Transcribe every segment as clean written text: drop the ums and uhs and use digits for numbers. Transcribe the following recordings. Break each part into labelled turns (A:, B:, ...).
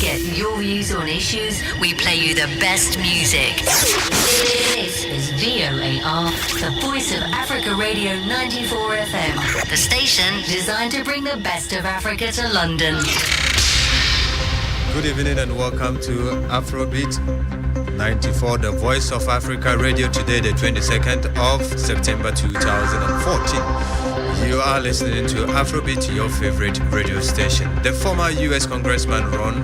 A: get your views on issues, we play you the best music. This is VOAR, the Voice of Africa Radio 94 FM, the station designed to bring the best of Africa to London.
B: Good evening and welcome to Afrobeat 94, the Voice of Africa Radio, today the 22nd of September 2014. You are listening to Afrobeat, your favorite radio station. The former U.S. Congressman Ron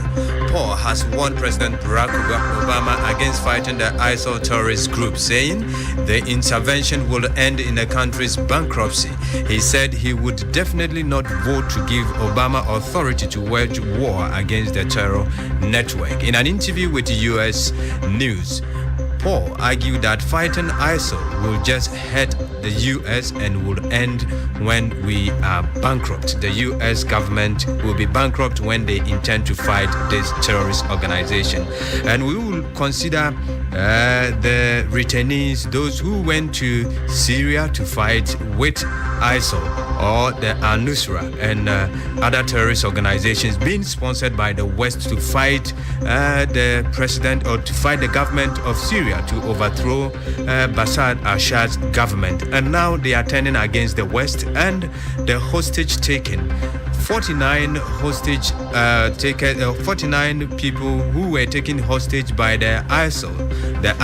B: Paul has warned President Barack Obama against fighting the ISIL terrorist group, saying the intervention will end in the country's bankruptcy. He said he would definitely not vote to give Obama authority to wage war against the terror network. In an interview with U.S. News, Paul argued that fighting ISIL will just hurt the U.S. and will end when we are bankrupt. The U.S. government will be bankrupt when they intend to fight this terrorist organization. And we will consider the returnees, those who went to Syria to fight with ISIL or the Al-Nusra and other terrorist organizations being sponsored by the West to fight the president or to fight the government of Syria to overthrow Bashar al-Assad's government. And now they are turning against the West and the hostage taking. 49 people who were taken hostage by the ISIL. The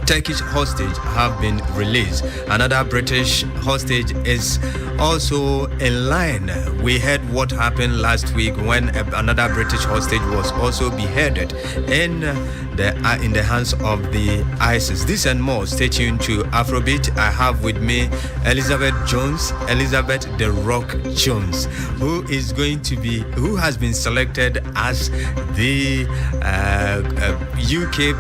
B: Turkish hostage have been released. Another British hostage is also in line. We heard what happened last week when another British hostage was also beheaded in the hands of the ISIS. This and more. Stay tuned to Afrobeat. I have with me Elizabeth the Rock Jones, who has been selected as the UKIP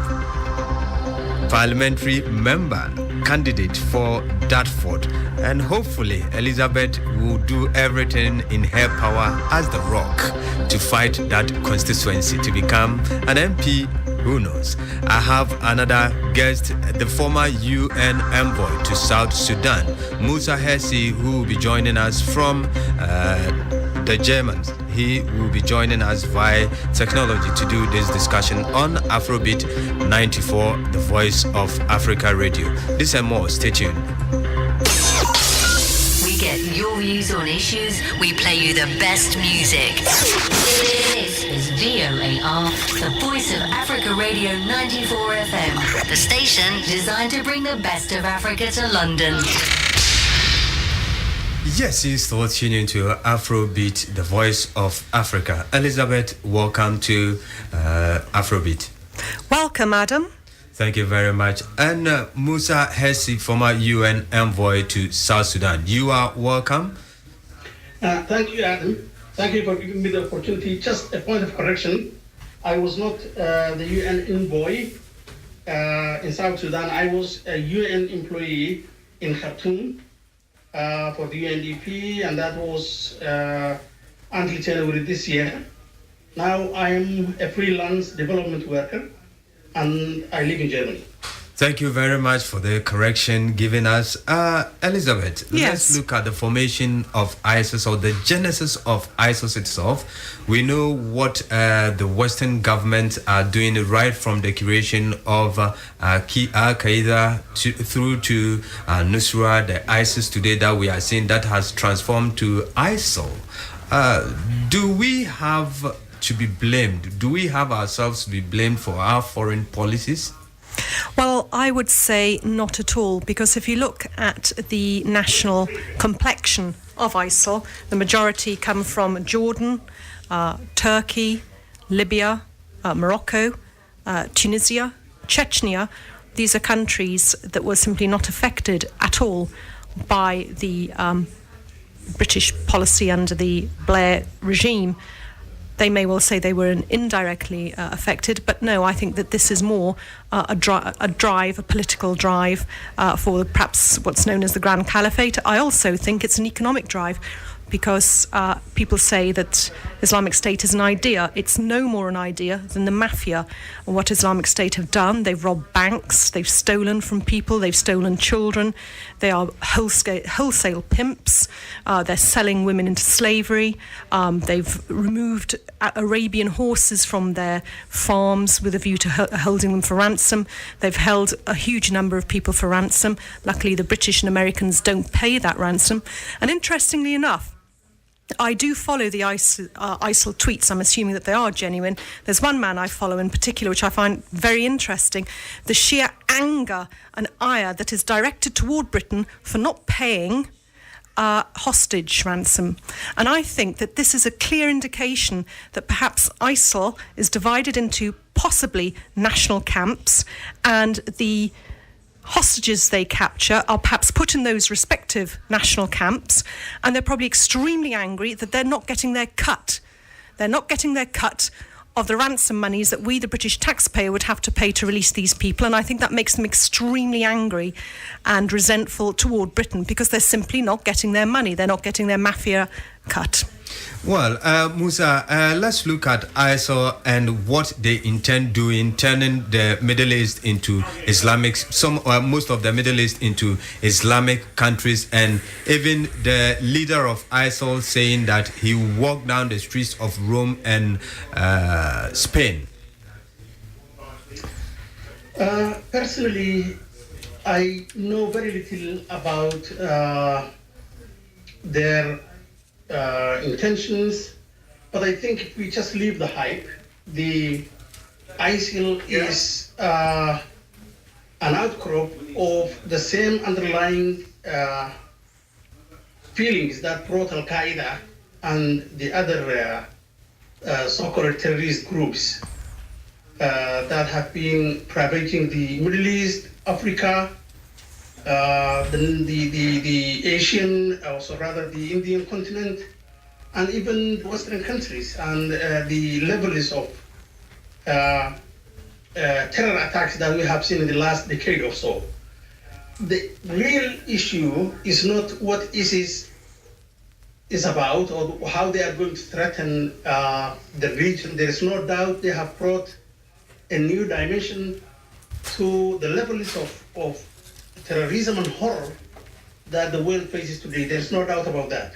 B: parliamentary member candidate for Dartford, and hopefully Elizabeth will do everything in her power as the Rock to fight that constituency to become an MP. Who knows? I have another guest, the former UN envoy to South Sudan, Musa Hessi, who will be joining us from the Germans. He will be joining us via technology to do this discussion on Afrobeat 94, the Voice of Africa Radio. This and more, stay tuned.
A: We get your views on issues, we play you the best music. This is VOAR, the Voice of Africa Radio 94 FM, the station designed to bring the best of Africa to London.
B: Yes, you're still tuning to Afrobeat, the Voice of Africa. Elizabeth, welcome to Afrobeat.
C: Welcome, Adam.
B: Thank you very much. And Musa Hessi, former UN envoy to South Sudan. You are welcome.
D: Thank you, Adam. Thank you for giving me the opportunity. Just a point of correction. I was not the UN envoy in South Sudan. I was a UN employee in Khartoum for the UNDP, and that was until January this year. Now I am a freelance development worker, and I live in Germany.
B: Thank you very much for the correction given us. Elizabeth,
C: yes.
B: Let's look at the formation of ISIS, or the genesis of ISIS itself. We know what the Western governments are doing right from the creation of Al-Qaeda through to Nusra, the ISIS today that we are seeing that has transformed to ISIL. Do we have to be blamed? Do we have ourselves to be blamed for our foreign policies?
C: Well, I would say not at all, because if you look at the national complexion of ISIL, the majority come from Jordan, Turkey, Libya, Morocco, Tunisia, Chechnya. These are countries that were simply not affected at all by the British policy under the Blair regime. They may well say they were indirectly affected, but no, I think that this is more a political drive for perhaps what's known as the Grand Caliphate. I also think it's an economic drive. because people say that Islamic State is an idea. It's no more an idea than the mafia. What Islamic State have done, they've robbed banks, they've stolen from people, they've stolen children, they are wholesale pimps, they're selling women into slavery, they've removed Arabian horses from their farms with a view to holding them for ransom. They've held a huge number of people for ransom. Luckily, the British and Americans don't pay that ransom. And interestingly enough, I do follow the ISIL tweets. I'm assuming that they are genuine. There's one man I follow in particular, which I find very interesting. The sheer anger and ire that is directed toward Britain for not paying hostage ransom. And I think that this is a clear indication that perhaps ISIL is divided into possibly national camps, and the hostages they capture are perhaps put in those respective national camps, and they're probably extremely angry that they're not getting their cut. They're not getting their cut of the ransom monies that we, the British taxpayer, would have to pay to release these people. And I think that makes them extremely angry and resentful toward Britain, because they're simply not getting their money. They're not getting their mafia cut.
B: Well, Musa, let's look at ISIL and what they intend doing, turning the Middle East into most of the Middle East into Islamic countries, and even the leader of ISIL saying that he walked down the streets of Rome and Spain.
D: Personally, I know very little about their intentions, but I think if we just leave the hype, the ISIL is an outcrop of the same underlying feelings that brought Al-Qaeda and the other so-called terrorist groups that have been ravaging the Middle East, Africa, the Asian, also rather the Indian continent, and even Western countries, and the levels of terror attacks that we have seen in the last decade or so. The real issue is not what ISIS is about or how they are going to threaten the region. There is no doubt they have brought a new dimension to the levels of terrorism and horror that the world faces today. There's no doubt about that.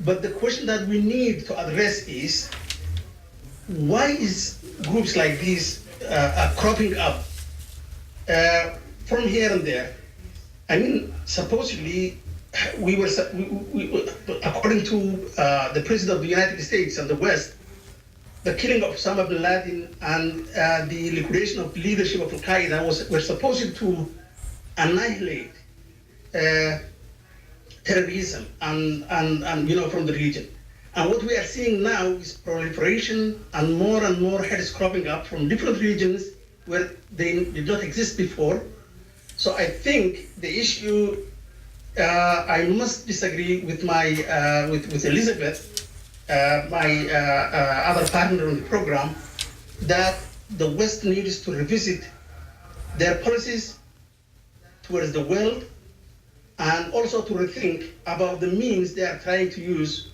D: But the question that we need to address is, why is groups like these cropping up from here and there? I mean, supposedly, we according to the President of the United States and the West, the killing of Osama bin Laden and the liquidation of leadership of Al-Qaeda were supposed to annihilate terrorism and from the region. And what we are seeing now is proliferation and more heads cropping up from different regions where they did not exist before. So I think the issue, I must disagree with my with Elizabeth, my other partner on the program, that the West needs to revisit their policies towards the world, and also to rethink about the means they are trying to use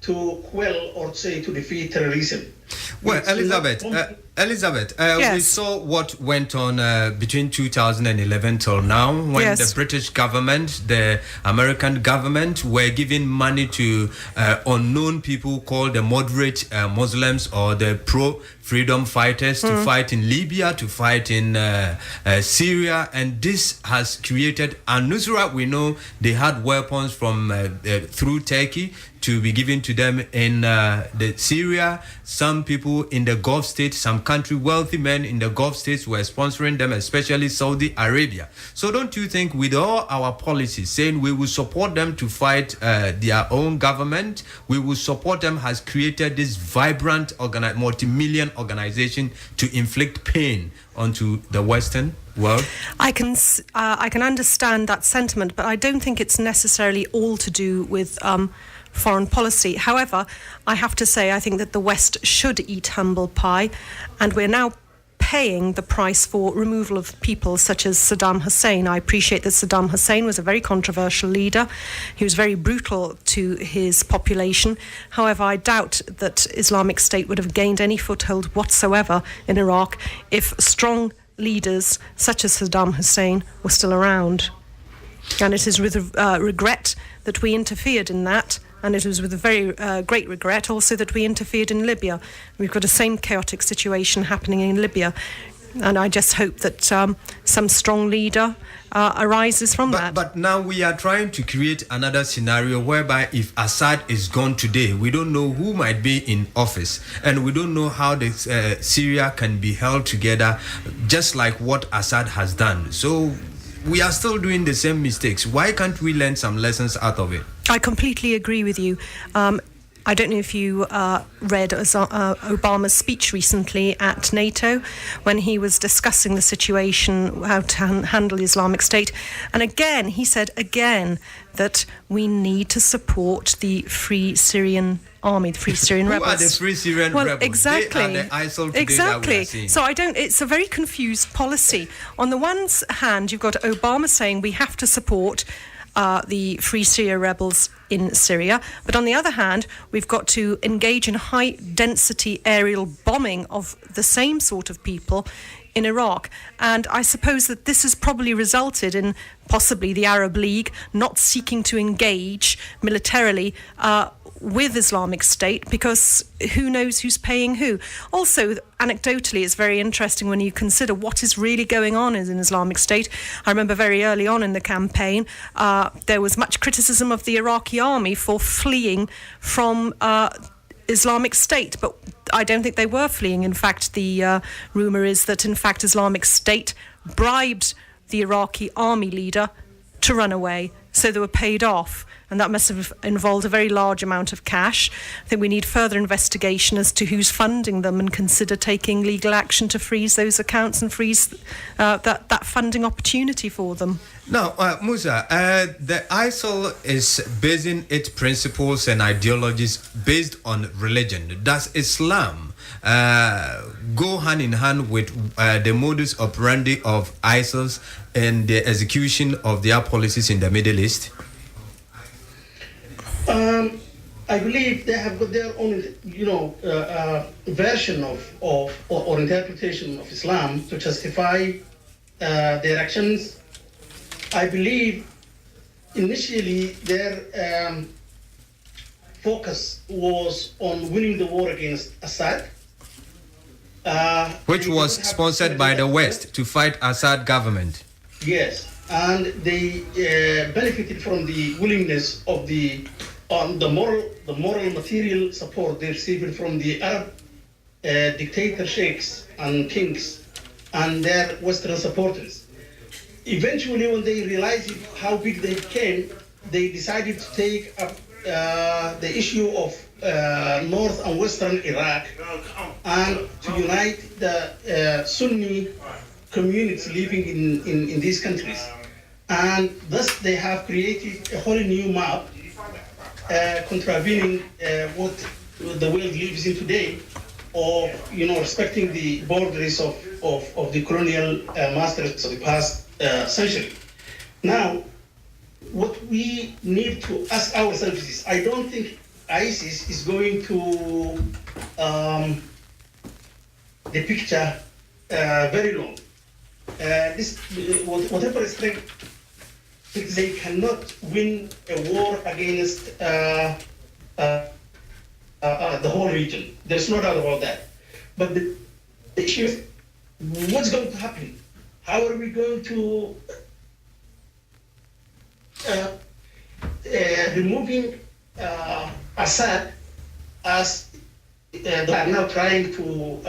D: to quell or say to defeat terrorism.
B: Well, Elizabeth,
C: yes.
B: We saw what went on between 2011 till now, when
C: yes.
B: the British government, the American government were giving money to unknown people called the moderate Muslims or the pro-freedom fighters to fight in Libya, to fight in Syria, and this has created Al-Nusra. We know they had weapons from through Turkey to be given to them in the Syria. Some people in the Gulf states, some wealthy men in the Gulf states were sponsoring them, especially Saudi Arabia. So don't you think, with all our policies saying we will support them to fight their own government, we will support them, has created this vibrant multi-million organization to inflict pain onto the Western world? I can
C: understand that sentiment, but I don't think it's necessarily all to do with foreign policy. However, I have to say, I think that the West should eat humble pie, and we're now paying the price for removal of people such as Saddam Hussein. I appreciate that Saddam Hussein was a very controversial leader. He was very brutal to his population. However, I doubt that Islamic State would have gained any foothold whatsoever in Iraq if strong leaders such as Saddam Hussein were still around. And it is with regret that we interfered in that, and it was with a very great regret also that we interfered in Libya. We've got the same chaotic situation happening in Libya, and I just hope that some strong leader arises from that.
B: But now we are trying to create another scenario whereby if Assad is gone today, we don't know who might be in office, and we don't know how the Syria can be held together, just like what Assad has done. So we are still doing the same mistakes. Why can't we learn some lessons out of it?
C: I completely agree with you. I don't know if you read Obama's speech recently at NATO when he was discussing the situation, how to handle Islamic State. And again, he said that we need to support the Free Syrian Army, the Free Syrian rebels.
B: Who are the Free Syrian rebels?
C: Exactly.
B: They are the ISIL today that we are seeing.
C: So it's a very confused policy. On the one hand, you've got Obama saying we have to support the Free Syria rebels in Syria. But on the other hand, we've got to engage in high-density aerial bombing of the same sort of people in Iraq. And I suppose that this has probably resulted in possibly the Arab League not seeking to engage militarily with Islamic State, because who knows who's paying who. Also, anecdotally, it's very interesting when you consider what is really going on in Islamic State. I remember very early on in the campaign, there was much criticism of the Iraqi army for fleeing from Islamic State, but I don't think they were fleeing. In fact, the rumour is that, in fact, Islamic State bribed the Iraqi army leader to run away, so they were paid off. And that must have involved a very large amount of cash. I think we need further investigation as to who's funding them, and consider taking legal action to freeze those accounts and freeze that funding opportunity for them.
B: Now, Musa, the ISIL is basing its principles and ideologies based on religion. Does Islam go hand in hand with the modus operandi of ISIL and the execution of their policies in the Middle East?
D: I believe they have got their own, version of or interpretation of Islam to justify their actions. I believe initially their focus was on winning the war against Assad,
B: which was sponsored by the West to fight Assad government.
D: Yes, and they benefited from the willingness of the moral material support they received from the Arab dictator sheikhs and kings and their Western supporters. Eventually, when they realized how big they became, they decided to take up the issue of North and Western Iraq and to unite the Sunni communities living in these countries. And thus they have created a whole new map contravening what the world lives in today, or respecting the boundaries of the colonial masters of the past century. Now, what we need to ask ourselves is, I don't think ISIS is going to the picture very long. Whatever strength, they cannot win a war against the whole region. There's no doubt about that. But the issue is, what's going to happen? How are we going to removing Assad, as they are now trying to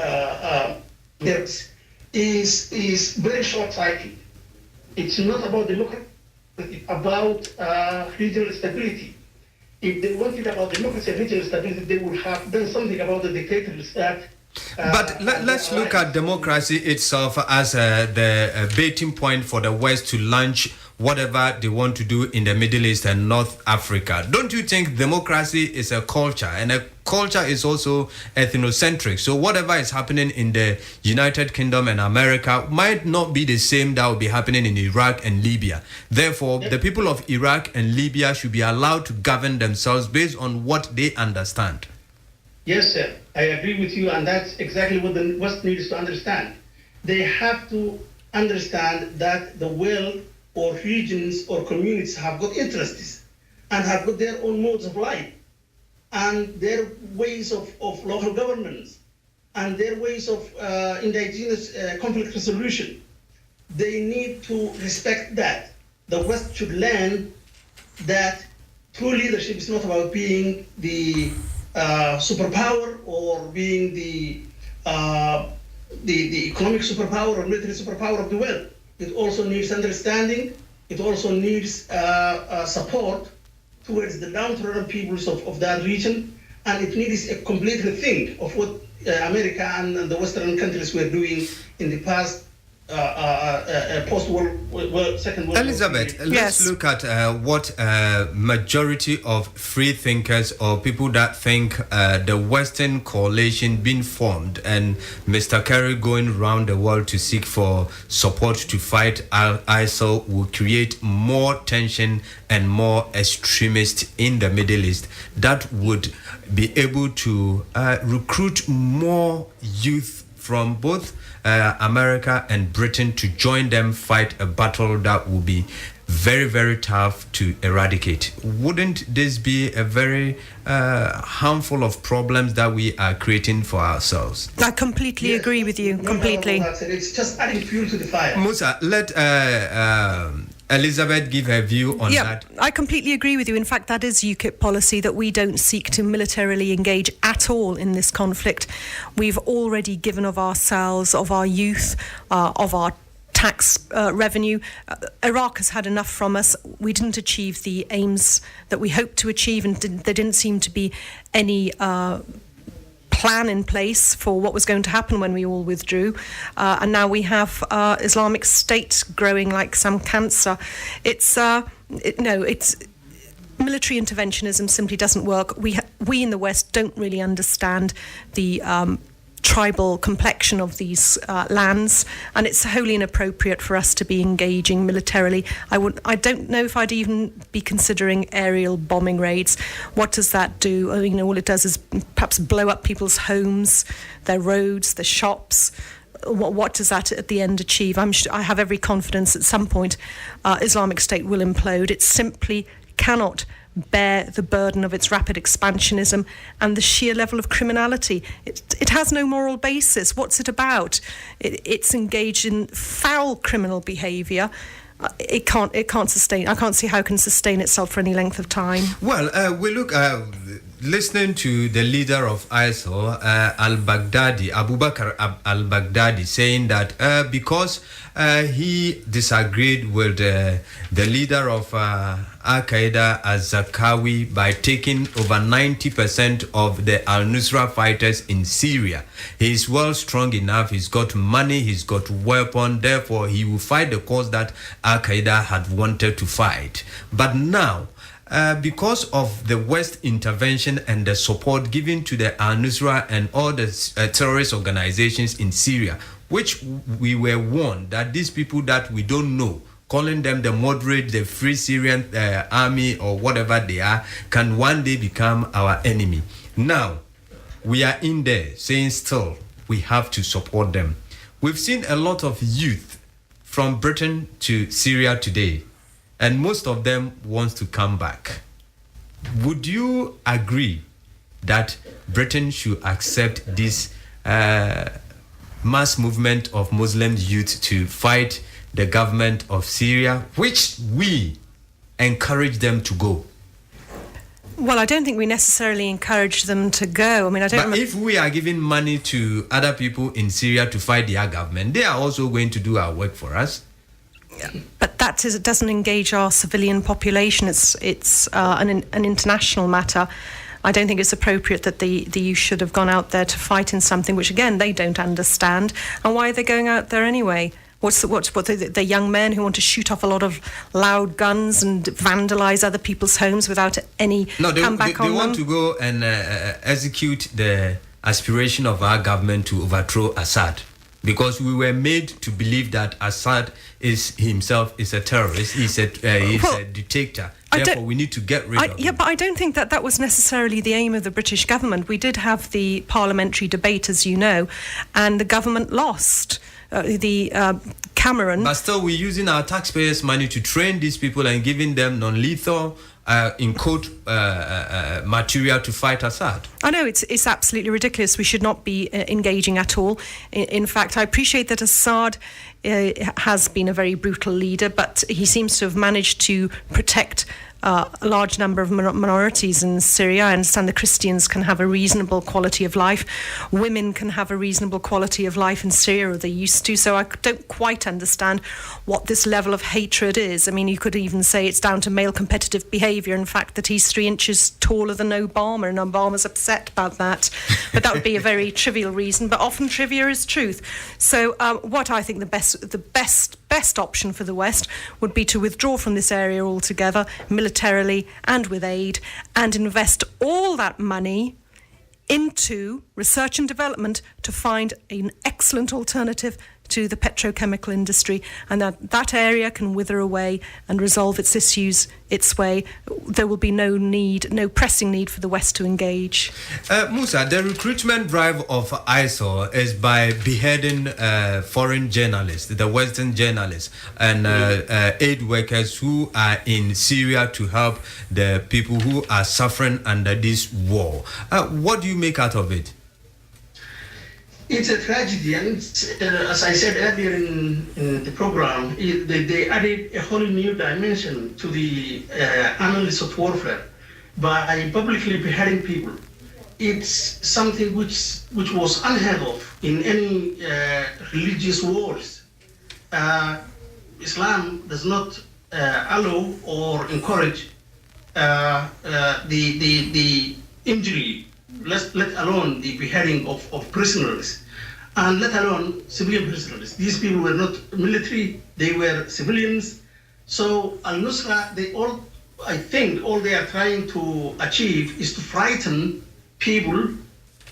D: is very short-sighted. It's not about democracy. It's about regional stability. If they wanted about democracy and regional stability, they would have done something about the dictators that.
B: But let's look at democracy itself as the baiting point for the West to launch whatever they want to do in the Middle East and North Africa. Don't you think democracy is a culture, and a culture is also ethnocentric? So whatever is happening in the United Kingdom and America might not be the same that will be happening in Iraq and Libya. Therefore, the people of Iraq and Libya should be allowed to govern themselves based on what they understand.
D: Yes, sir. I agree with you, and that's exactly what the West needs to understand. They have to understand that the world or regions or communities have got interests and have got their own modes of life and their ways of local governance and their ways of indigenous conflict resolution. They need to respect that. The West should learn that true leadership is not about being the superpower or being the economic superpower or military superpower of the world. It also needs understanding. It also needs support towards the downtrodden peoples of that region. And it needs a complete rethink of what America and the Western countries were doing in the past post-World Second World War.
B: Elizabeth, let's look at what majority of free thinkers or people that think the Western coalition being formed and Mr. Kerry going around the world to seek for support to fight ISIL will create more tension and more extremists in the Middle East that would be able to recruit more youth from both America and Britain to join them fight a battle that will be very, very tough to eradicate. Wouldn't this be a very handful of problems that we are creating for ourselves?
C: I completely agree with you, completely.
D: It's just adding fuel to the fire.
B: Musa, let Elizabeth give her view on that.
C: I completely agree with you. In fact, that is UKIP policy, that we don't seek to militarily engage at all in this conflict. We've already given of ourselves, of our youth, of our tax revenue. Iraq has had enough from us. We didn't achieve the aims that we hoped to achieve, and there didn't seem to be any plan in place for what was going to happen when we all withdrew, and now we have Islamic State growing like some cancer. It's military interventionism simply doesn't work. We in the West don't really understand the tribal complexion of these lands, and it's wholly inappropriate for us to be engaging militarily. I don't know if I'd even be considering aerial bombing raids. What does that do? I mean, all it does is perhaps blow up people's homes, their roads, their shops. What does that at the end achieve? I have every confidence at some point Islamic State will implode. It simply cannot bear the burden of its rapid expansionism and the sheer level of criminality. It has no moral basis. What's it about? It's engaged in foul criminal behaviour. It can't sustain. I can't see how it can sustain itself for any length of time.
B: Well, we look listening to the leader of ISIL, al-Baghdadi, Abu Bakr al-Baghdadi, saying that because he disagreed with the leader of Al-Qaeda, al-Zarqawi, by taking over 90% of the al-Nusra fighters in Syria. He is well strong enough, he's got money, he's got weapon, therefore he will fight the cause that Al-Qaeda had wanted to fight. But now, because of the West intervention and the support given to the al-Nusra and all the terrorist organizations in Syria, which we were warned that these people that we don't know, calling them the moderate, the Free Syrian Army or whatever they are, can one day become our enemy. Now, we are in there saying still we have to support them. We've seen a lot of youth from Britain to Syria today, and most of them want to come back. Would you agree that Britain should accept this mass movement of Muslim youth to fight the government of Syria, which we encourage them to go?
C: Well, I don't think we necessarily encourage them to go. I mean,
B: But if we are giving money to other people in Syria to fight their government, they are also going to do our work for us.
C: But it doesn't engage our civilian population. It's an international matter. I don't think it's appropriate that the youth should have gone out there to fight in something which, again, they don't understand. And why are they going out there anyway? the young men who want to shoot off a lot of loud guns and vandalize other people's homes without any comeback on them?
B: They want to go and execute the aspiration of our government to overthrow Assad. Because we were made to believe that Assad is a terrorist. He's a dictator. Therefore, we need to get rid of him.
C: Yeah, but I don't think that was necessarily the aim of the British government. We did have the parliamentary debate, as you know, and the government lost. Cameron.
B: But still, we're using our taxpayers' money to train these people and giving them non-lethal, in quote, material to fight Assad.
C: I know, it's absolutely ridiculous. We should not be engaging at all. In fact, I appreciate that Assad has been a very brutal leader, but he seems to have managed to protect a large number of minorities in Syria. I understand the Christians can have a reasonable quality of life. Women can have a reasonable quality of life in Syria, or they used to. So I don't quite understand what this level of hatred is. I mean, you could even say it's down to male competitive behaviour. In fact, that he's 3 inches taller than Obama, and Obama's upset about that. But that would be a very trivial reason. But often trivia is truth. So what I think the best option for the West would be to withdraw from this area altogether, militarily and with aid, and invest all that money into research and development to find an excellent alternative to the petrochemical industry, and that area can wither away and resolve its issues its way. There will be no pressing need for the West to engage.
B: Musa, the recruitment drive of ISIL is by beheading foreign journalists, the Western journalists, and aid workers who are in Syria to help the people who are suffering under this war. What do you make out of it?
D: It's a tragedy, and as I said earlier in the program, they added a whole new dimension to the analysis of warfare by publicly beheading people. It's something which was unheard of in any religious wars. Islam does not allow or encourage the injury, let alone the beheading of prisoners, and let alone civilian prisoners. These people were not military, they were civilians. So Al-Nusra, I think all they are trying to achieve is to frighten people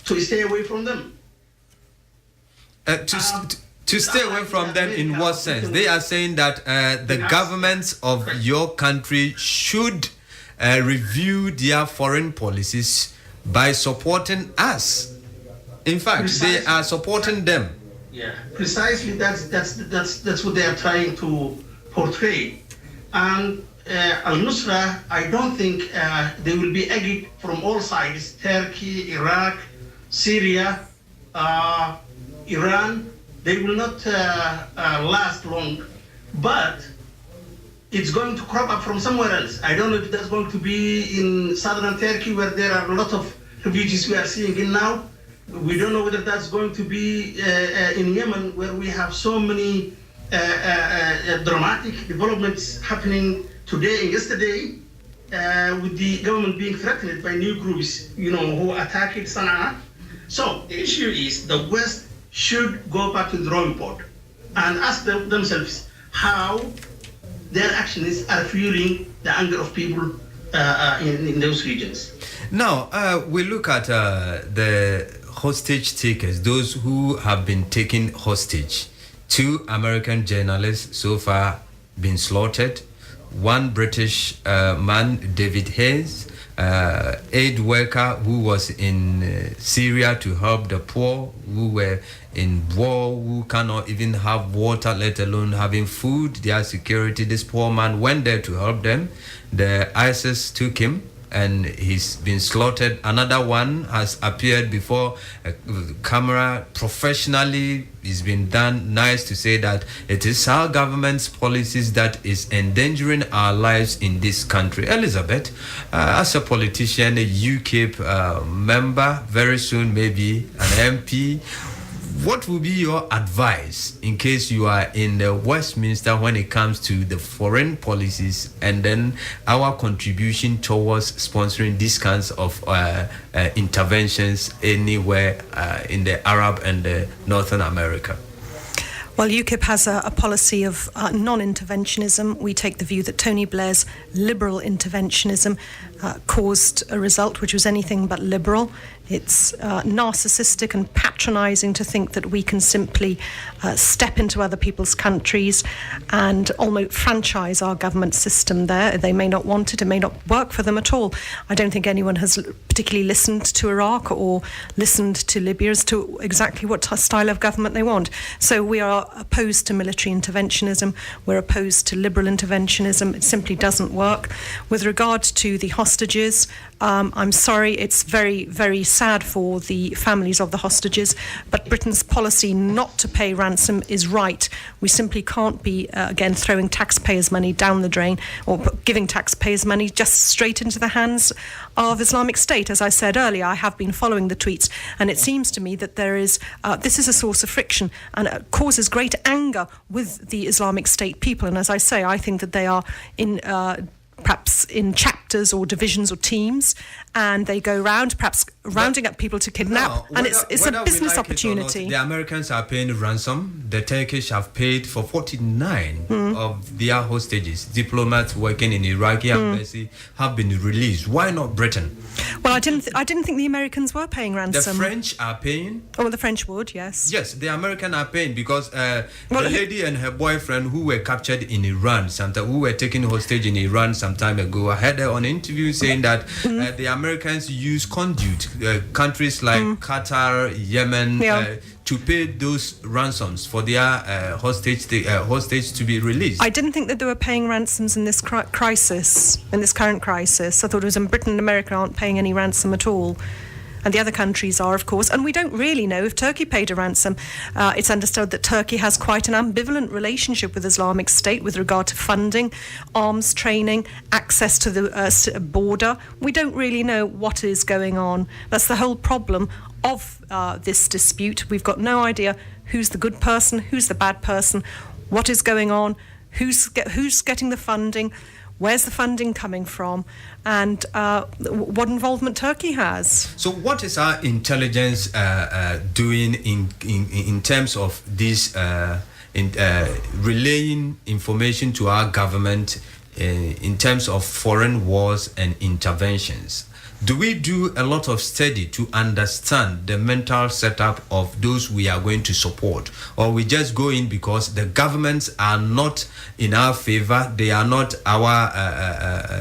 D: to stay away from them.
B: To stay away from them in what sense? They are saying that the governments of your country should review their foreign policies by supporting us. In fact,
D: Precisely.
B: They are supporting them.
D: Yeah, precisely. That's what they are trying to portray. And Al-Nusra, I don't think they will be egged from all sides: Turkey, Iraq, Syria, Iran. They will not last long, but it's going to crop up from somewhere else. I don't know if that's going to be in southern Turkey, where there are a lot of refugees we are seeing in now. We don't know whether that's going to be in Yemen, where we have so many dramatic developments happening today and yesterday, with the government being threatened by new groups, who attacked Sana'a. So the issue is the West should go back to the drawing board and ask themselves how their actions are fueling the anger of people in those regions.
B: Now, we look at the hostage takers, those who have been taken hostage. 2 American journalists so far been slaughtered. 1 British man, David Hayes, aid worker who was in Syria to help the poor who were in war, who cannot even have water, let alone having food, their security. This poor man went there to help them. The ISIS took him and he's been slaughtered. Another one has appeared before a camera professionally. It's been done nice to say that it is our government's policies that is endangering our lives in this country. Elizabeth, as a politician, a UKIP member, very soon maybe an MP, what will be your advice in case you are in the Westminster when it comes to the foreign policies and then our contribution towards sponsoring these kinds of interventions anywhere in the Arab and the Northern America?
C: Well, UKIP has a policy of non-interventionism. We take the view that Tony Blair's liberal interventionism caused a result which was anything but liberal. It's narcissistic and patronising to think that we can simply step into other people's countries and almost franchise our government system there. They may not want it, it may not work for them at all. I don't think anyone has particularly listened to Iraq or listened to Libya as to exactly what style of government they want. So we are opposed to military interventionism, we're opposed to liberal interventionism. It simply doesn't work. With regard to the hostages, I'm sorry, it's very, very sad for the families of the hostages, but Britain's policy not to pay ransom is right. We simply can't be, again, throwing taxpayers' money down the drain or giving taxpayers' money just straight into the hands of Islamic State. As I said earlier, I have been following the tweets, and it seems to me that there is, this is a source of friction and it causes great anger with the Islamic State people. And as I say, I think that they are in perhaps in chapters or divisions or teams, and they go round perhaps rounding up people to kidnap, and it's a business opportunity.
B: Not, the Americans are paying ransom. The Turkish have paid for 49 of their hostages. Diplomats working in Iraqi embassy have been released. Why not Britain?
C: Well, I didn't think the Americans were paying ransom.
B: The French are paying.
C: Oh, well, the French would, yes.
B: Yes, the Americans are paying because the lady and her boyfriend who were captured in Iran, who were taken hostage in Iran some time ago, I heard her on an interview saying that the Americans use conduit, countries like Qatar, Yemen, to pay those ransoms for their hostage to be released.
C: I didn't think that they were paying ransoms in this crisis, in this current crisis. I thought it was in Britain and America aren't paying any ransom at all. And the other countries are, of course. And we don't really know if Turkey paid a ransom. It's understood that Turkey has quite an ambivalent relationship with Islamic State with regard to funding, arms training, access to the border. We don't really know what is going on. That's the whole problem of this dispute. We've got no idea who's the good person, who's the bad person, what is going on, who's getting the funding, where's the funding coming from, and what involvement Turkey has.
B: So what is our intelligence doing in terms of this, relaying information to our government in terms of foreign wars and interventions? Do we do a lot of study to understand the mental setup of those we are going to support? Or we just go in because the governments are not in our favor, they are not our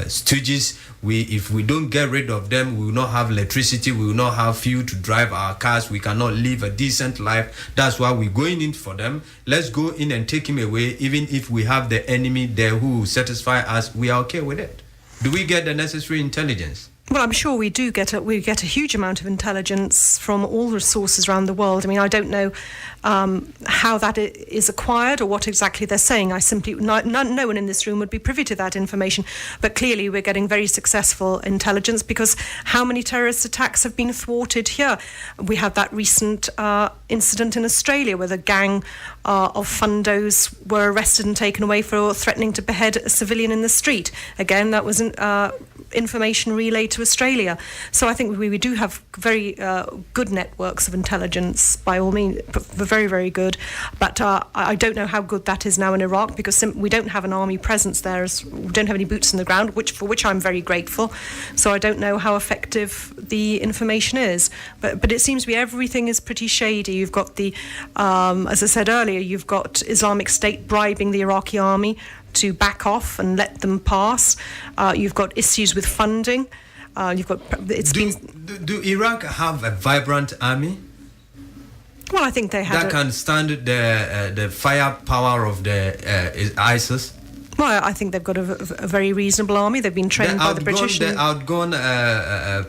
B: stooges. If we don't get rid of them, we will not have electricity, we will not have fuel to drive our cars, we cannot live a decent life. That's why we're going in for them. Let's go in and take him away. Even if we have the enemy there who will satisfy us, we are okay with it. Do we get the necessary intelligence?
C: Well, I'm sure we do get a huge amount of intelligence from all the sources around the world. I mean, I don't know how that is acquired or what exactly they're saying. I simply, no one in this room would be privy to that information. But clearly we're getting very successful intelligence, because how many terrorist attacks have been thwarted here? We had that recent incident in Australia where the gang of fundos were arrested and taken away for threatening to behead a civilian in the street. Again, that was information relayed to Australia. So I think we do have very good networks of intelligence, by all means, very, very good. But I don't know how good that is now in Iraq, because we don't have an army presence there. We don't have any boots on the ground, for which I'm very grateful. So I don't know how effective the information is. But it seems to be everything is pretty shady. You've got the, as I said earlier, you've got Islamic State bribing the Iraqi army to back off and let them pass. You've got issues with funding.
B: Do Iraq have a vibrant army?
C: Well, I think they have.
B: That can stand the firepower of the ISIS?
C: Well, I think they've got a very reasonable army. They've been trained by the British.
B: The outgone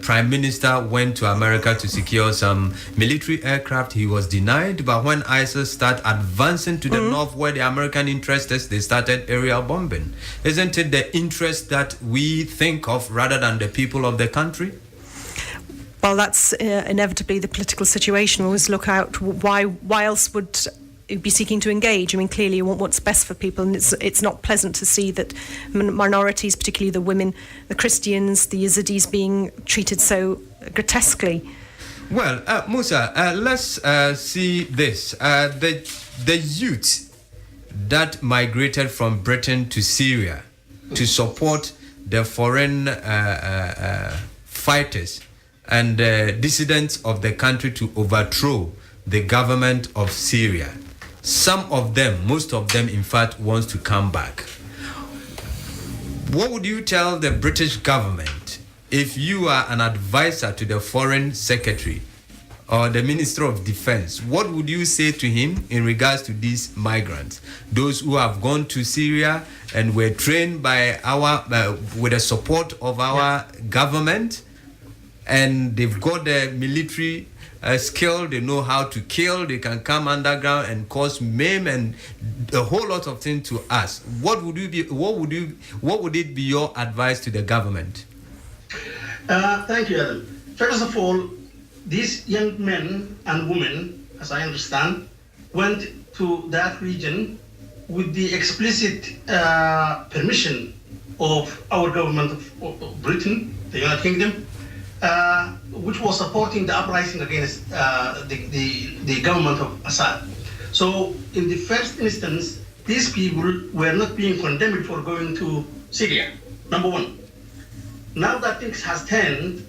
B: Prime Minister went to America to secure some military aircraft. He was denied. But when ISIS started advancing to the north where the American interest is, they started aerial bombing. Isn't it the interest that we think of rather than the people of the country?
C: Well, that's inevitably the political situation. We always look out why else would be seeking to engage. I mean, clearly you want what's best for people, and it's not pleasant to see that minorities, particularly the women, the Christians, the Yazidis, being treated so grotesquely.
B: Well, Musa, let's see this. The youth that migrated from Britain to Syria to support the foreign fighters and dissidents of the country to overthrow the government of Syria. Some of them, most of them, in fact, wants to come back. What would you tell the British government if you are an advisor to the Foreign Secretary or the Minister of Defense? What would you say to him in regards to these migrants, those who have gone to Syria and were trained by our with the support of our government, and they've got the military skill, they know how to kill, they can come underground and cause maim and a whole lot of things to us? What would it be your advice to the government?
D: Thank you, Adam. First of all, these young men and women, as I understand, went to that region with the explicit permission of our government of Britain, the United Kingdom, which was supporting the uprising against the government of Assad. So in the first instance, these people were not being condemned for going to Syria, number one. Now that things has turned,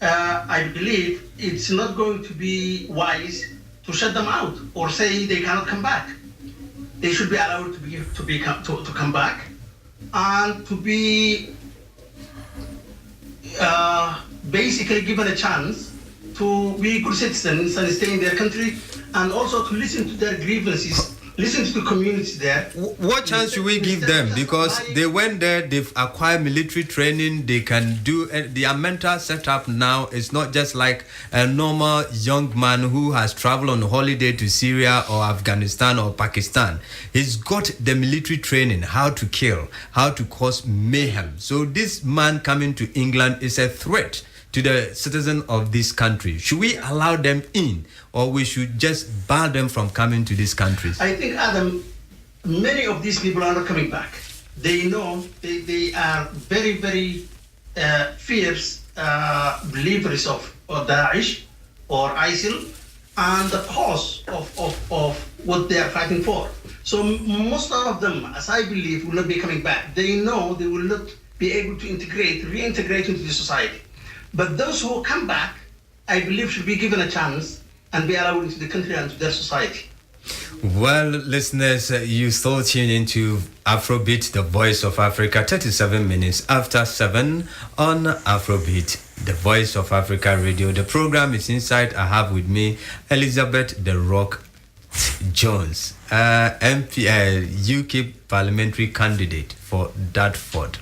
D: I believe it's not going to be wise to shut them out or say they cannot come back. They should be allowed to come back and to be basically given a chance to be good citizens and stay in their country, and also to listen to their grievances, listen to the communities there.
B: What chance should we give them? Because they went there, they've acquired military training, they can do, their mental setup now is not just like a normal young man who has traveled on holiday to Syria or Afghanistan or Pakistan. He's got the military training, how to kill, how to cause mayhem. So this man coming to England is a threat to the citizen of this country. Should we allow them in, or we should just ban them from coming to these countries?
D: I think, Adam, many of these people are not coming back. They know they are very, very fierce believers of Daesh or ISIL and the cause of what they are fighting for. So most of them, as I believe, will not be coming back. They know they will not be able to reintegrate into the society. But those who come back, I believe, should be given a chance and be allowed into the country and to their society.
B: Well, listeners, you still tune into Afrobeat, the voice of Africa, 37 minutes after 7 on Afrobeat, the voice of Africa radio. The program is Inside. I have with me Elizabeth The Rock Jones, UKIP parliamentary candidate for Dartford.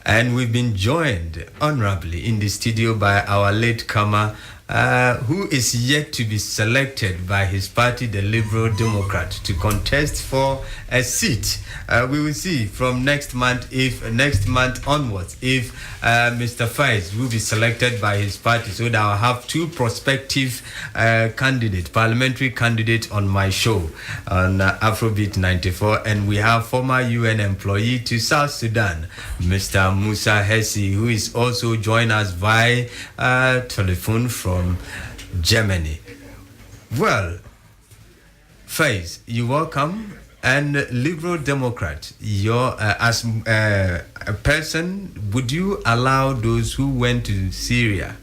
B: And we've been joined honorably in the studio by our latecomer, who is yet to be selected by his party, the Liberal Democrat, to contest for a seat. We will see from next month onwards, if Mr. Faiz will be selected by his party. So that I'll have two prospective parliamentary candidates on my show on Afrobeat 94. And we have former UN employee to South Sudan, Mr. Musa Hessi, who is also joined us via telephone from Germany. Well, Faiz, you're welcome. And Liberal Democrat, you're as a person, would you allow those who went to Syria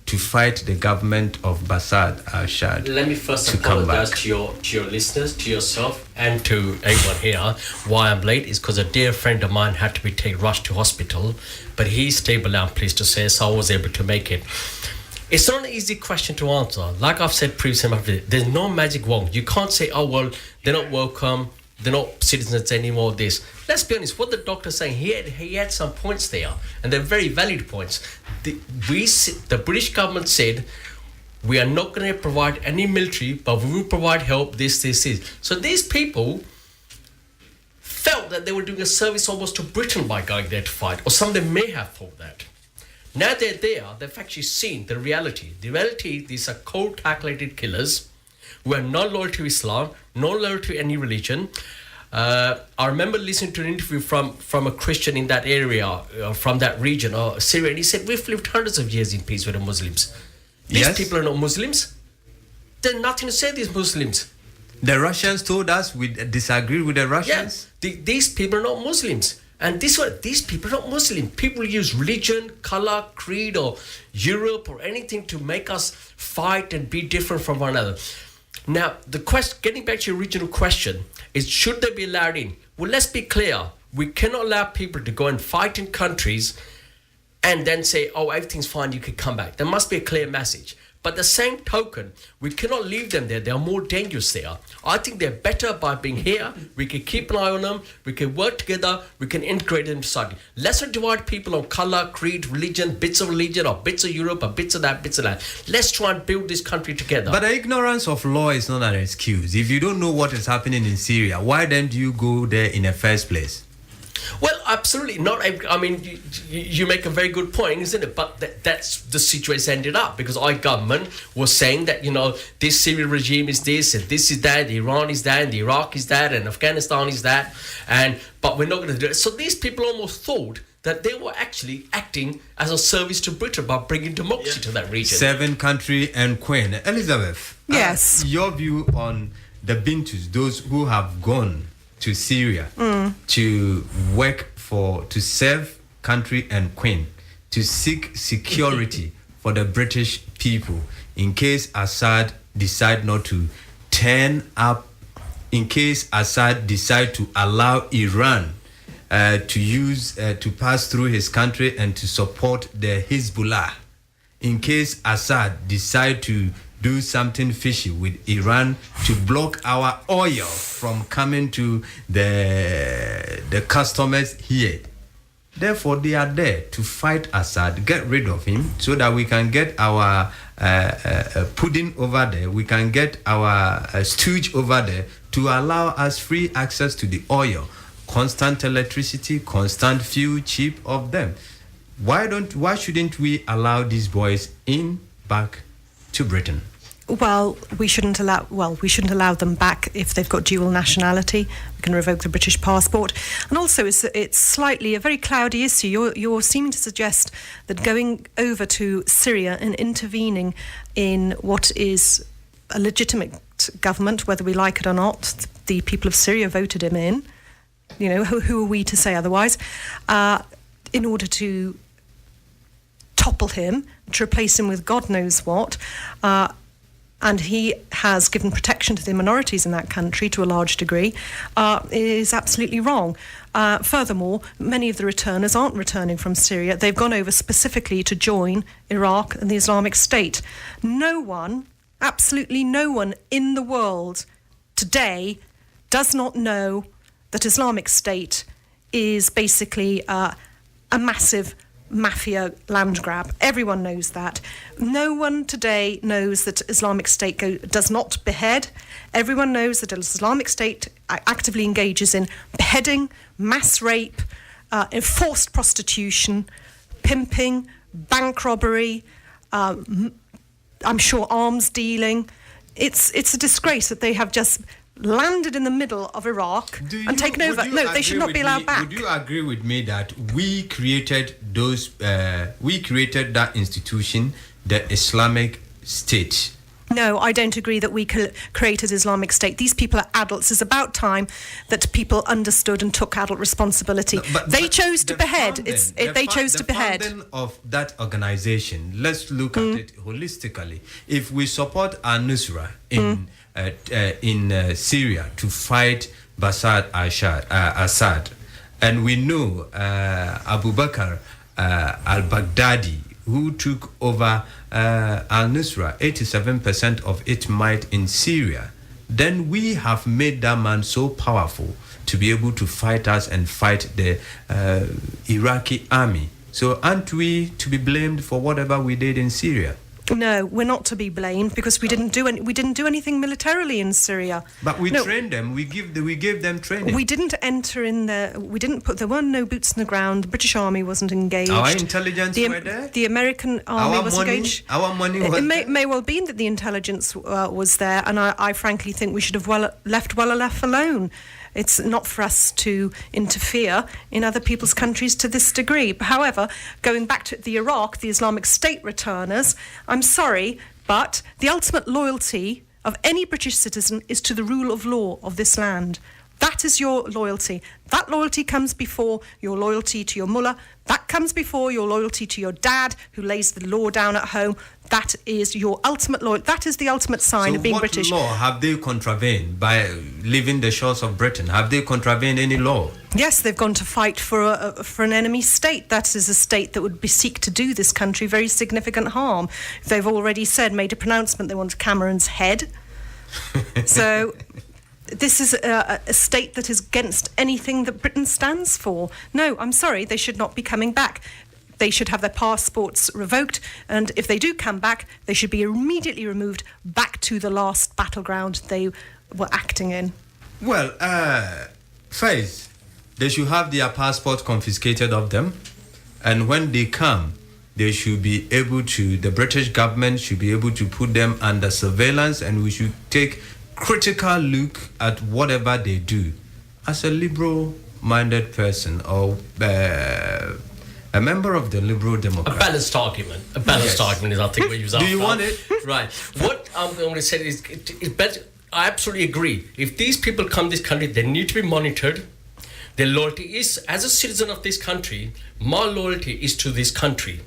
B: to fight the government of Bashar al-Assad?
E: Let me first apologize to your listeners, to yourself, and to everyone here. Why I'm late is because a dear friend of mine had to be rushed to hospital, but he's stable now, I'm pleased to say, so I was able to make it. It's not an easy question to answer. Like I've said previously, there's no magic wand. You can't say, oh, well, they're not welcome, they're not citizens anymore, this. Let's be honest, what the doctor's saying, he had some points there, and they're very valid points. The British government said, we are not going to provide any military, but we will provide help, this. So these people felt that they were doing a service almost to Britain by going there to fight, or some of them may have thought that. Now they're there, they've actually seen the reality. The reality, these are cold, calculated killers who are not loyal to Islam, not loyal to any religion. I remember listening to an interview from a Christian in that area, from that region, Syria, and he said, we've lived hundreds of years in peace with the Muslims. These people are not Muslims. There's nothing to say, these Muslims.
B: The Russians told us we disagree with the Russians.
E: Yeah, these people are not Muslims. And these people are not Muslim. People use religion, color, creed, or Europe or anything to make us fight and be different from one another. Now, the question, getting back to your original question, is should they be allowed in? Well, let's be clear. We cannot allow people to go and fight in countries and then say, oh, everything's fine, you can come back. There must be a clear message. But the same token, we cannot leave them there. They are more dangerous there. I think they're better by being here. We can keep an eye on them. We can work together. We can integrate them in society. Let's not divide people on color, creed, religion, bits of religion, or bits of Europe, or bits of that, bits of that. Let's try and build this country together.
B: But the ignorance of law is not an excuse. If you don't know what is happening in Syria, why then do you go there in the first place?
E: Well, absolutely not. I mean, you make a very good point, isn't it? But that's the situation ended up because our government was saying that, this Syrian regime is this and this is that, Iran is that and Iraq is that and Afghanistan is that. But we're not going to do it. So these people almost thought that they were actually acting as a service to Britain by bringing democracy to that region.
B: 7 country and Queen. Elizabeth.
C: Yes.
B: Your view on the Bintus, those who have gone to Syria to work to serve country and Queen, to seek security for the British people in case Assad decide not to turn up, in case Assad decide to allow Iran to pass through his country and to support the Hezbollah, in case Assad decide to do something fishy with Iran to block our oil from coming to the customers here. Therefore, they are there to fight Assad, get rid of him, so that we can get our pudding over there, we can get our stooge over there to allow us free access to the oil, constant electricity, constant fuel, cheap of them. Why shouldn't we allow these boys back to Britain?
C: Well, we shouldn't allow them back if they've got dual nationality. We can revoke the British passport. And also, it's slightly a very cloudy issue. You're seeming to suggest that going over to Syria and intervening in what is a legitimate government, whether we like it or not, the people of Syria voted him in. Who are we to say otherwise? In order to topple him, to replace him with God knows what. And he has given protection to the minorities in that country to a large degree, is absolutely wrong. Furthermore, many of the returners aren't returning from Syria. They've gone over specifically to join Iraq and the Islamic State. No one, absolutely no one in the world today does not know that Islamic State is basically a massive mafia land grab. Everyone knows that. No one today knows that Islamic State does not behead. Everyone knows that Islamic State actively engages in beheading, mass rape, enforced prostitution, pimping, bank robbery, I'm sure arms dealing. It's a disgrace that they have just landed in the middle of Iraq and taken over. No, they should not be allowed back.
B: Would you agree with me that we created that institution, the Islamic State?
C: No, I don't agree that we created Islamic State. These people are adults. It's about time that people understood and took adult responsibility.
B: No,
C: they chose to behead. They chose to behead.
B: The founding of that organization, let's look at it holistically. If we support al-Nusra in Syria to fight Bashar Assad, and we know Abu Bakr al-Baghdadi, who took over al-Nusra, 87% of its might in Syria, then we have made that man so powerful to be able to fight us and fight the Iraqi army. So aren't we to be blamed for whatever we did in Syria?
C: No, we're not to be blamed because we didn't do anything militarily in Syria.
B: But we trained them. We gave them training.
C: We didn't enter in there. There were no boots on the ground. The British Army wasn't engaged.
B: Our intelligence were there.
C: The American Army was engaged.
B: Our money was there.
C: It may well be that the intelligence was there, and I frankly think we should have left well enough alone. It's not for us to interfere in other people's countries to this degree. However, going back to the Iraq, the Islamic State returners, I'm sorry, but the ultimate loyalty of any British citizen is to the rule of law of this land. That is your loyalty. That loyalty comes before your loyalty to your mullah. That comes before your loyalty to your dad who lays the law down at home. That is your ultimate loyalty. That is the ultimate sign of being British.
B: So what law have they contravened by leaving the shores of Britain? Have they contravened any law?
C: Yes, they've gone to fight for an enemy state. That is a state that would seek to do this country very significant harm. They've already made a pronouncement they want Cameron's head. So this is a state that is against anything that Britain stands for. No, I'm sorry, they should not be coming back. They should have their passports revoked, and if they do come back, they should be immediately removed back to the last battleground they were acting in.
B: Well, Faiz, they should have their passports confiscated of them, and when they come, they should be able to, the British government should be able to put them under surveillance, and we should take critical look at whatever they do. As a liberal-minded person or a member of the Liberal Democrats.
E: A balanced argument. A balanced argument is, I think, what you
B: Do you want it?
E: Right. What I'm going to say is, it's better. I absolutely agree. If these people come to this country, they need to be monitored. Their loyalty is, as a citizen of this country, my loyalty is to this country.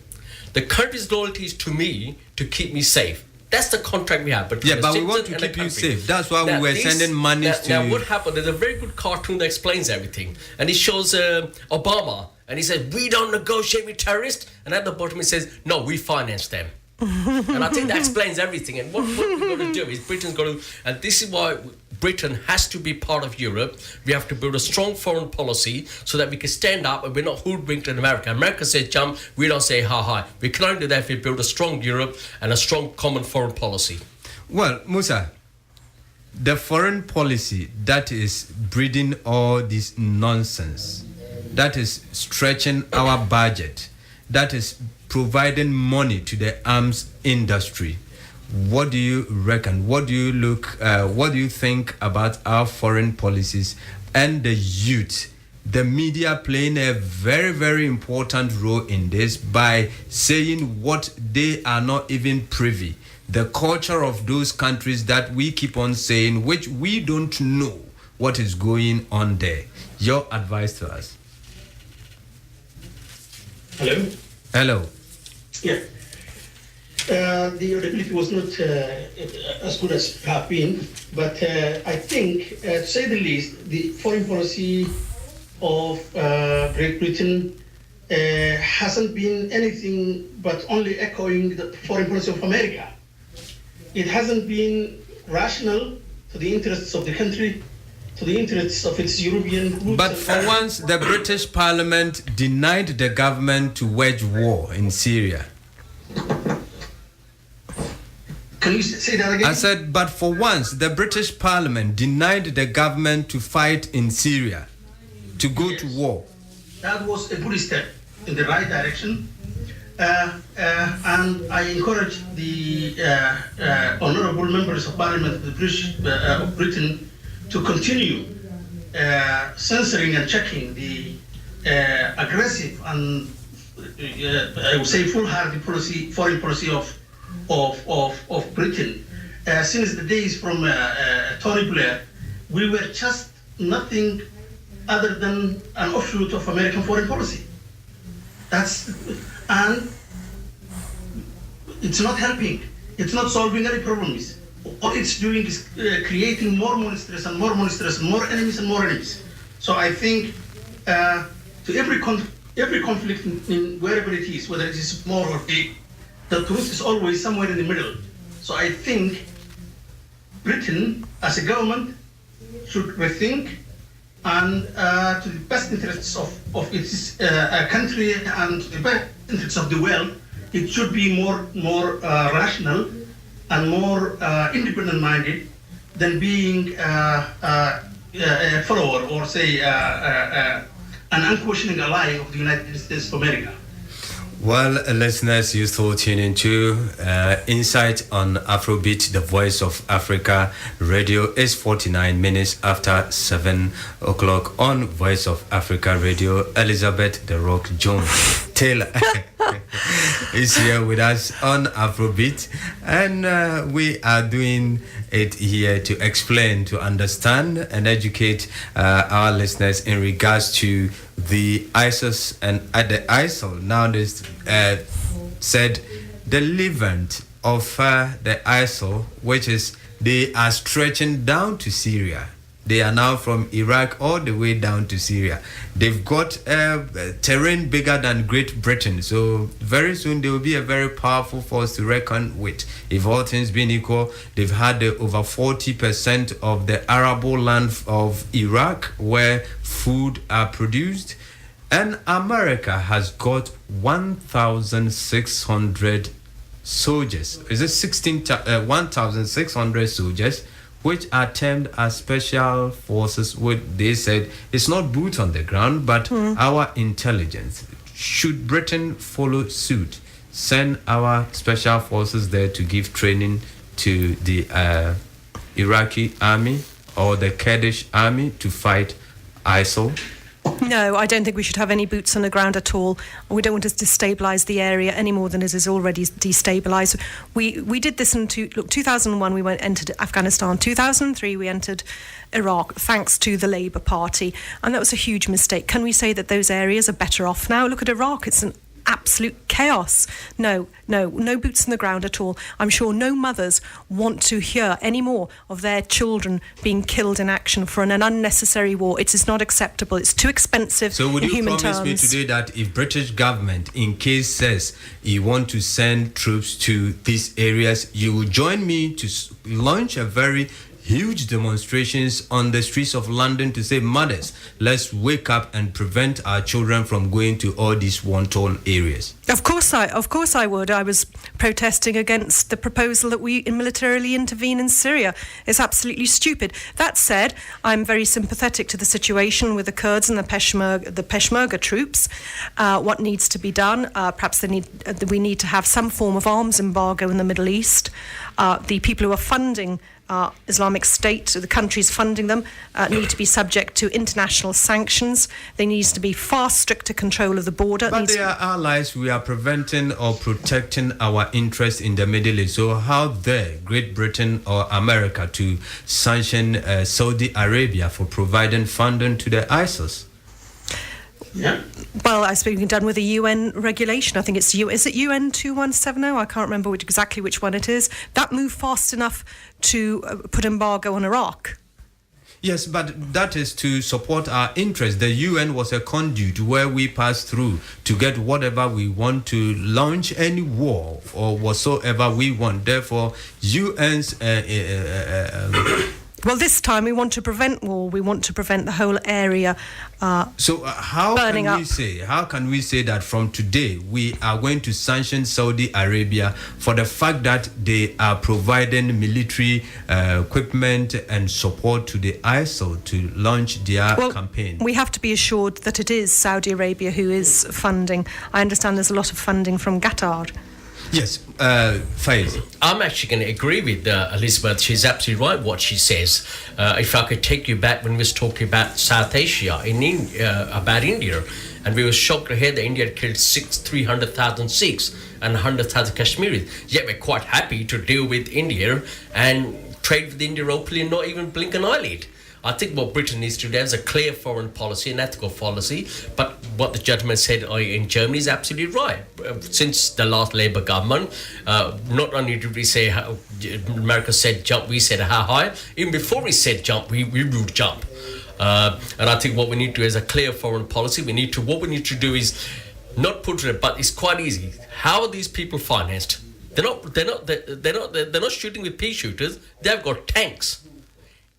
E: The country's loyalty is to me to keep me safe. That's the contract we have. But
B: we want to keep you safe. That's why we were sending money to...
E: Now, what happened? There's a very good cartoon that explains everything. And it shows Obama. And he says, we don't negotiate with terrorists. And at the bottom he says, no, we finance them. And I think that explains everything. And what we're going to do is Britain's going to... And this is why Britain has to be part of Europe. We have to build a strong foreign policy so that we can stand up and we're not hoodwinked in America. America says jump, we don't say ha. We can only do that if we build a strong Europe and a strong common foreign policy.
B: Well, Musa, the foreign policy that is breeding all this nonsense, that is stretching our budget, that is providing money to the arms industry. What do you reckon? What do you think about our foreign policies and the youth? The media playing a very, very important role in this by saying what they are not even privy. The culture of those countries that we keep on saying, which we don't know what is going on there. Your advice to us.
D: Hello?
B: Hello.
D: Yeah. The audibility was not as good as it have been, but I think, to say the least, the foreign policy of Great Britain hasn't been anything but only echoing the foreign policy of America. It hasn't been rational to the interests of the country, to the interests of its European roots.
B: But for once, the British Parliament denied the government to wage war in Syria.
D: Can you say that again?
B: I said, but for once, the British Parliament denied the government to fight in Syria, to go to war.
D: That was a good step in the right direction. And I encourage the honourable members of Parliament of the of Britain to continue censoring and checking the aggressive and I would say foolhardy foreign policy of Britain. Since the days from Tony Blair, we were just nothing other than an offshoot of American foreign policy. And it's not helping. It's not solving any problems. All it's doing is creating more monsters and more monsters and more enemies and more enemies. So I think to every conflict in wherever it is, whether it is small or big, the truth is always somewhere in the middle. So I think Britain, as a government, should rethink and to the best interests of its country and to the best interests of the world, it should be more rational and more independent-minded than being a follower or say an unquestioning ally of the United States of America.
B: Well, listeners, you still tune into Insight on Afrobeat, the voice of Africa radio. Is 49 minutes after 7 o'clock on Voice of Africa radio. Elizabeth The Rock Jones Taylor is here with us on Afrobeat, and we are doing it here to explain, to understand, and educate our listeners in regards to the ISIS and the ISIL. Now this said the levant of the ISIL, which is they are stretching down to Syria. They are now from Iraq all the way down to Syria. They've got terrain bigger than Great Britain. So very soon they will be a very powerful force to reckon with. If all things being equal, they've had over 40% of the arable land of Iraq where food are produced. And America has got 1,600 soldiers. Is it 1,600 soldiers, which are termed as special forces? What they said, it's not boots on the ground, but our intelligence. Should Britain follow suit, send our special forces there to give training to the Iraqi army or the Kurdish army to fight ISIL?
C: No, I don't think we should have any boots on the ground at all. We don't want to destabilise the area any more than it is already destabilised. We did this in 2001 we entered Afghanistan. 2003 we entered Iraq thanks to the Labour Party, and that was a huge mistake. Can we say that those areas are better off now? Look at Iraq, it's an absolute chaos. No boots on the ground at all. I'm sure no mothers want to hear any more of their children being killed in action for an unnecessary war. It is not acceptable. It's too expensive.
B: So would
C: in
B: you
C: human
B: promise
C: terms.
B: me today that if British government in case says you want to send troops to these areas, you will join me to launch a very huge demonstrations on the streets of London to say, mothers, let's wake up and prevent our children from going to all these war-torn areas?
C: Of course I would. I was protesting against the proposal that we militarily intervene in Syria. It's absolutely stupid. That said, I'm very sympathetic to the situation with the Kurds and the Peshmerga troops. What needs to be done? Perhaps we need to have some form of arms embargo in the Middle East. The people who are funding Islamic State, the countries funding them, need to be subject to international sanctions. There needs to be far stricter control of the border.
B: But they are allies. We are preventing or protecting our interests in the Middle East. So how dare Great Britain or America to sanction Saudi Arabia for providing funding to the ISIS?
D: Yeah.
C: Well, I suppose we've done with a UN regulation. I think is it UN 2170? I can't remember exactly which one it is. That moved fast enough to put embargo on Iraq.
B: Yes, but that is to support our interests. The UN was a conduit where we pass through to get whatever we want, to launch any war or whatsoever we want. Therefore, UN's
C: well, this time we want to prevent war. We want to prevent the whole area
B: how
C: burning
B: can
C: up.
B: we say? How can we say that from today we are going to sanction Saudi Arabia for the fact that they are providing military equipment and support to the ISIL to launch their campaign?
C: We have to be assured that it is Saudi Arabia who is funding. I understand there's a lot of funding from Qatar.
B: Yes, Faiz.
E: I'm actually going to agree with Elizabeth. She's absolutely right what she says. If I could take you back when we was talking about South Asia, about India, and we were shocked to hear that India had killed 300,000 Sikhs and 100,000 Kashmiris. Yet we're quite happy to deal with India and trade with India openly and not even blink an eyelid. I think what Britain needs to do is a clear foreign policy, an ethical policy. But what the gentleman said in Germany is absolutely right. Since the last Labour government, not only did we say America said jump, we said how high. Even before we said jump, we would jump. And I think what we need to do is a clear foreign policy. What we need to do is not put it, but it's quite easy. How are these people financed? They're not shooting with pea shooters. They've got tanks,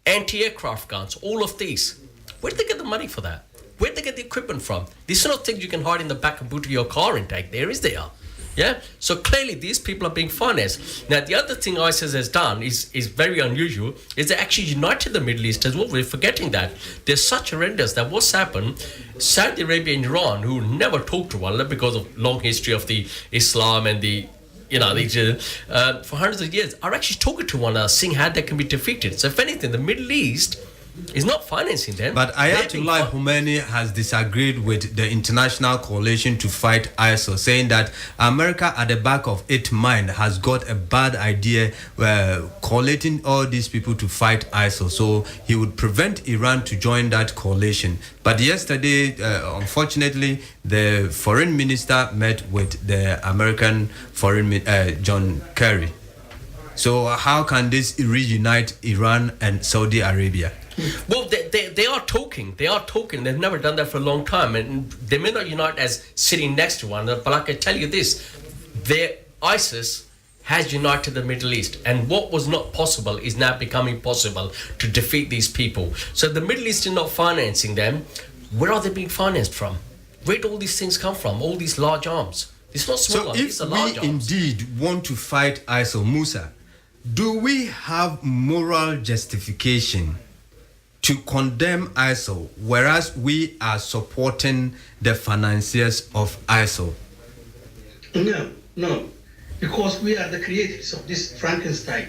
E: anti-aircraft guns, all of these. Where did they get the money for that? Where did they get the equipment from? These are not things you can hide in the back and boot of your car and take there, is there? Yeah, so clearly these people are being financed. Now, the other thing ISIS has done is very unusual, is they actually united the Middle East as well. We're forgetting that. They're such horrendous that what's happened, Saudi Arabia and Iran, who never talk to one another because of long history of the Islam and the, for hundreds of years, are actually talking to one another, seeing how they can be defeated. So if anything, the Middle East is not financing them.
B: But Ayatollah Khomeini has disagreed with the international coalition to fight ISIL, saying that America at the back of its mind has got a bad idea collating all these people to fight ISIL. So he would prevent Iran to join that coalition. But yesterday, unfortunately, the foreign minister met with the American John Kerry. So how can this reunite Iran and Saudi Arabia?
E: Well, they are talking. They are talking. They've never done that for a long time. And they may not unite as sitting next to one another, but I can tell you this. ISIS has united the Middle East. And what was not possible is now becoming possible to defeat these people. So the Middle East is not financing them. Where are they being financed from? Where do all these things come from? All these large arms. It's not small arms, these are large arms.
B: So if we indeed want to fight ISIL, Musa, do we have moral justification to condemn ISIL, whereas we are supporting the financiers of ISIL?
D: No, because we are the creators of this Frankenstein.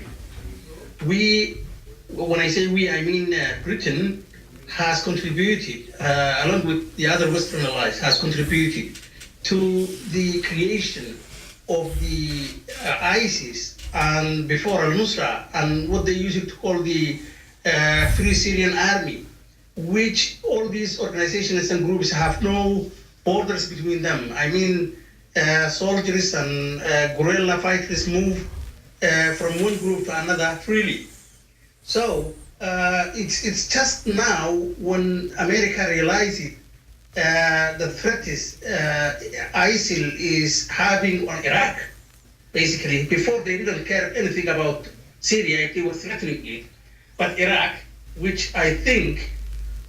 D: When I say we, I mean Britain has contributed, along with the other Western allies, has contributed to the creation of the ISIS and before al-Nusra and what they used to call the Free Syrian Army, which all these organizations and groups have no borders between them. I mean, soldiers and guerrilla fighters move from one group to another freely. So it's just now when America realizes the threat is ISIL is having on Iraq. Basically, before they didn't care anything about Syria if they were threatening it. But Iraq, which I think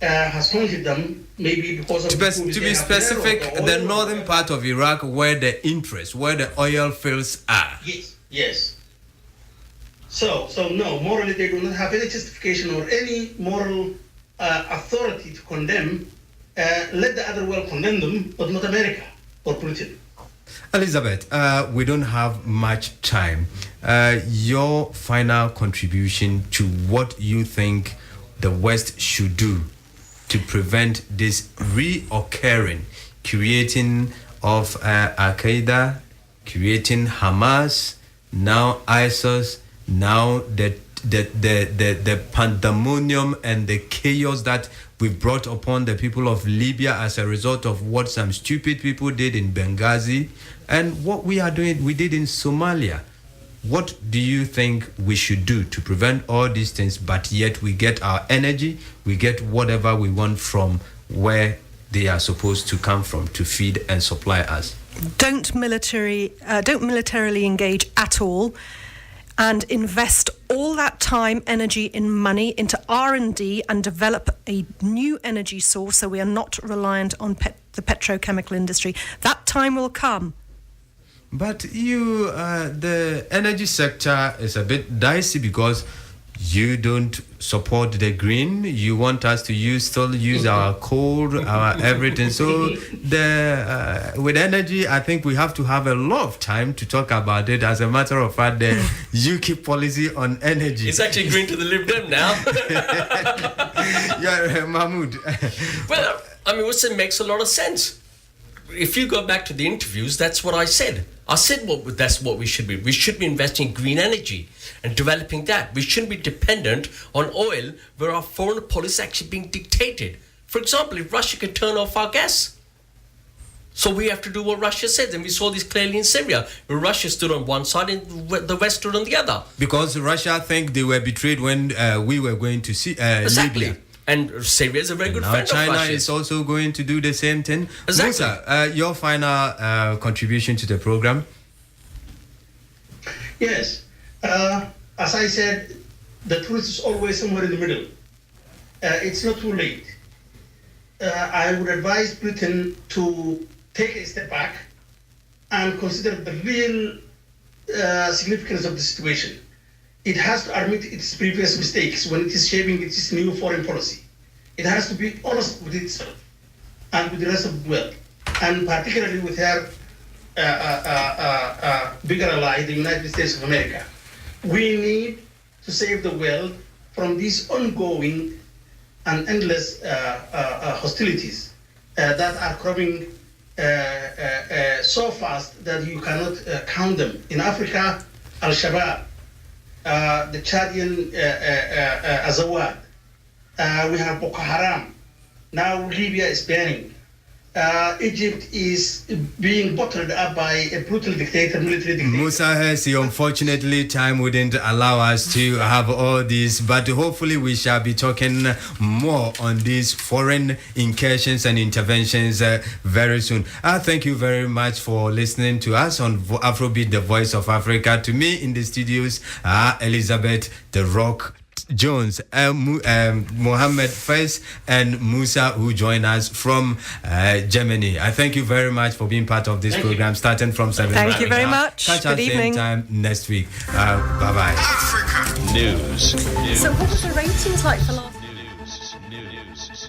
D: has haunted them, maybe because of
B: to be specific, the northern part of Iraq, where the oil fields are.
D: Yes. So no, morally they do not have any justification or any moral authority to condemn. Let the other world condemn them, but not America or Britain.
B: Elizabeth, we don't have much time. Your final contribution to what you think the West should do to prevent this reoccurring, creating of Al-Qaeda, creating Hamas, now ISIS, now the pandemonium and the chaos that we've brought upon the people of Libya as a result of what some stupid people did in Benghazi and what we did in Somalia. What do you think we should do to prevent all these things, but yet we get our energy, we get whatever we want from where they are supposed to come from to feed and supply us?
C: Don't militarily engage at all, and invest all that time, energy, and money into R&D and develop a new energy source so we are not reliant on the petrochemical industry. That time will come.
B: But the energy sector is a bit dicey because you don't support the green. You want us to still use our coal, our everything. So with energy, I think we have to have a lot of time to talk about it. As a matter of fact, the UKIP policy on energy.
E: It's actually green to the Lib Dem now.
B: Yeah, Mahmoud.
E: Well, I mean, it makes a lot of sense. If you go back to the interviews, that's what I said. I said that's what we should be. We should be investing in green energy and developing that. We shouldn't be dependent on oil where our foreign policy is actually being dictated. For example, if Russia could turn off our gas, so we have to do what Russia said. And we saw this clearly in Syria, where Russia stood on one side and the West stood on the other.
B: Because Russia think they were betrayed when we were going to see
E: exactly.
B: Libya.
E: And Syria is a very good
B: now
E: friend
B: China
E: of Russia.
B: is also going to do the same thing.
E: Exactly.
B: Musa, your final contribution to the program?
D: Yes. As I said, the truth is always somewhere in the middle. It's not too late. I would advise Britain to take a step back and consider the real significance of the situation. It has to admit its previous mistakes when it is shaping its new foreign policy. It has to be honest with itself and with the rest of the world, and particularly with her bigger ally, the United States of America. We need to save the world from these ongoing and endless hostilities that are coming so fast that you cannot count them. In Africa, Al-Shabaab, the Chadian Azawad, we have Boko Haram, now Libya is burning. Egypt is being bottled up by a brutal dictator, military dictator.
B: Musa Hersi, unfortunately, time wouldn't allow us to have all this, but hopefully we shall be talking more on these foreign incursions and interventions very soon. Thank you very much for listening to us on Afrobeat, the Voice of Africa. To me in the studios, Elizabeth The Rock Jones, Mohammed Faiz, and Musa, who join us from Germany. I thank you very much for being part of this program, starting from 7.
C: Thank you very much.
B: Catch
C: Good
B: us
C: evening.
B: same time next week. Bye-bye.
F: Africa News.
C: So what was the ratings like for last?
F: News.